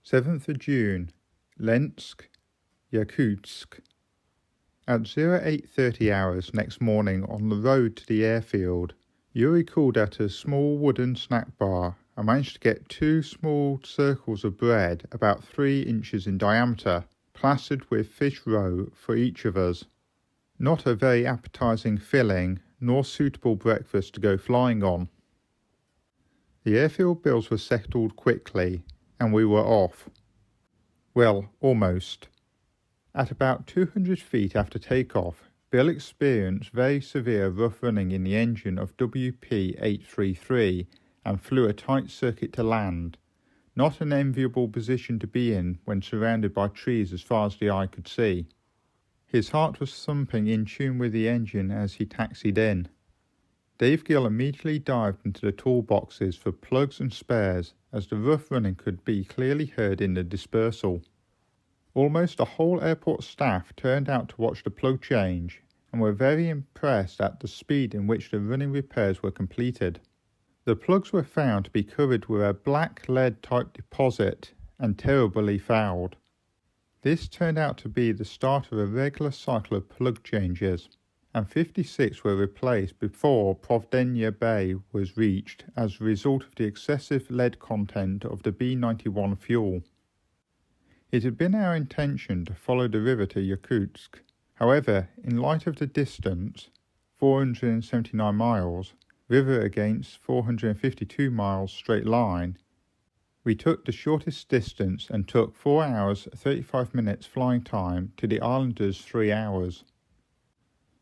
7th of June, Lensk, Yakutsk. At 0830 hours next morning on the road to the airfield, Yuri called at a small wooden snack bar and managed to get 2 small circles of bread about 3 inches in diameter, plastered with fish roe for each of us. Not a very appetizing filling, nor suitable breakfast to go flying on. The airfield bills were settled quickly, and we were off. Well, almost. At about 200 feet after takeoff, Bill experienced very severe rough running in the engine of WP-833 and flew a tight circuit to land. Not an enviable position to be in when surrounded by trees as far as the eye could see. His heart was thumping in tune with the engine as he taxied in. Dave Gill immediately dived into the toolboxes for plugs and spares, as the rough running could be clearly heard in the dispersal. Almost the whole airport staff turned out to watch the plug change and were very impressed at the speed in which the running repairs were completed. The plugs were found to be covered with a black lead type deposit and terribly fouled. This turned out to be the start of a regular cycle of plug changes, and 56 were replaced before Provdenia Bay was reached as a result of the excessive lead content of the B-91 fuel. It had been our intention to follow the river to Yakutsk. However, in light of the distance, 479 miles, river against 452 miles straight line, we took the shortest distance and took 4 hours 35 minutes flying time to the islanders' 3 hours.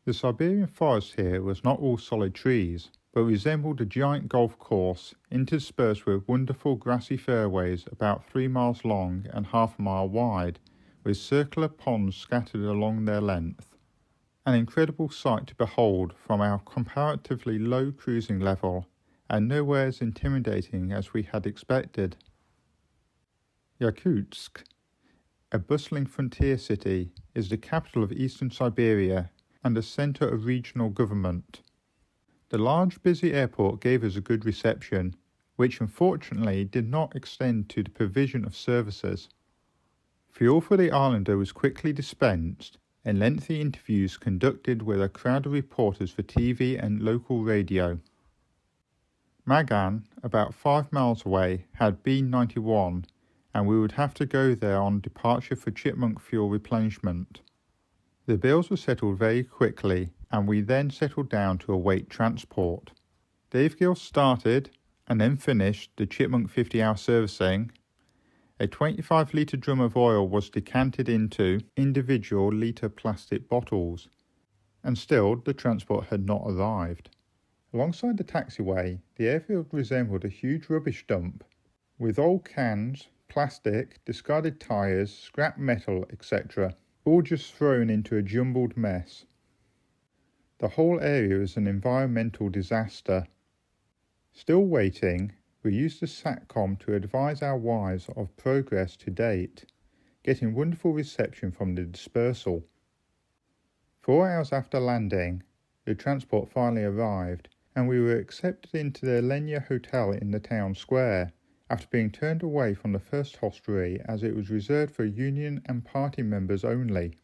The Siberian forest here was not all solid trees, but resembled a giant golf course interspersed with wonderful grassy fairways about 3 miles long and half a mile wide, with circular ponds scattered along their length. An incredible sight to behold from our comparatively low cruising level, and nowhere as intimidating as we had expected. Yakutsk, a bustling frontier city, is the capital of eastern Siberia and a centre of regional government. The large busy airport gave us a good reception, which unfortunately did not extend to the provision of services. Fuel for the Islander was quickly dispensed, and lengthy interviews conducted with a crowd of reporters for TV and local radio. Magan, about 5 miles away, had B-91, and we would have to go there on departure for Chipmunk fuel replenishment. The bills were settled very quickly, and we then settled down to await transport. Dave Gill started, and then finished, the Chipmunk 50-hour servicing. A 25-litre drum of oil was decanted into individual litre plastic bottles, and still the transport had not arrived. Alongside the taxiway, the airfield resembled a huge rubbish dump, with old cans, plastic, discarded tyres, scrap metal, etc., all just thrown into a jumbled mess. The whole area is an environmental disaster. Still waiting, we used the SATCOM to advise our wives of progress to date, getting wonderful reception from the dispersal. 4 hours after landing, the transport finally arrived, and we were accepted into the Lenya Hotel in the town square, after being turned away from the first hostelry as it was reserved for union and party members only.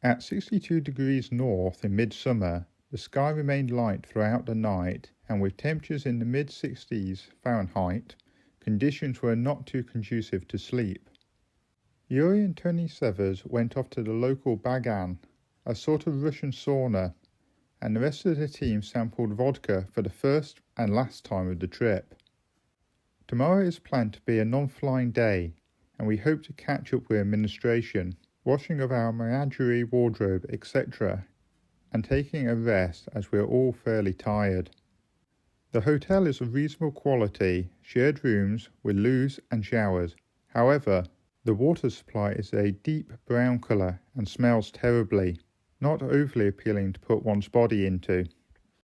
At 62 degrees north in midsummer, the sky remained light throughout the night, and with temperatures in the mid-60s Fahrenheit, conditions were not too conducive to sleep. Yuri and Tony Severs went off to the local Bagan, a sort of Russian sauna, and the rest of the team sampled vodka for the first and last time of the trip. Tomorrow is planned to be a non-flying day, and we hope to catch up with administration, washing of our menagerie wardrobe, etc., and taking a rest as we are all fairly tired. The hotel is of reasonable quality, shared rooms with loos and showers. However, the water supply is a deep brown colour and smells terribly, not overly appealing to put one's body into.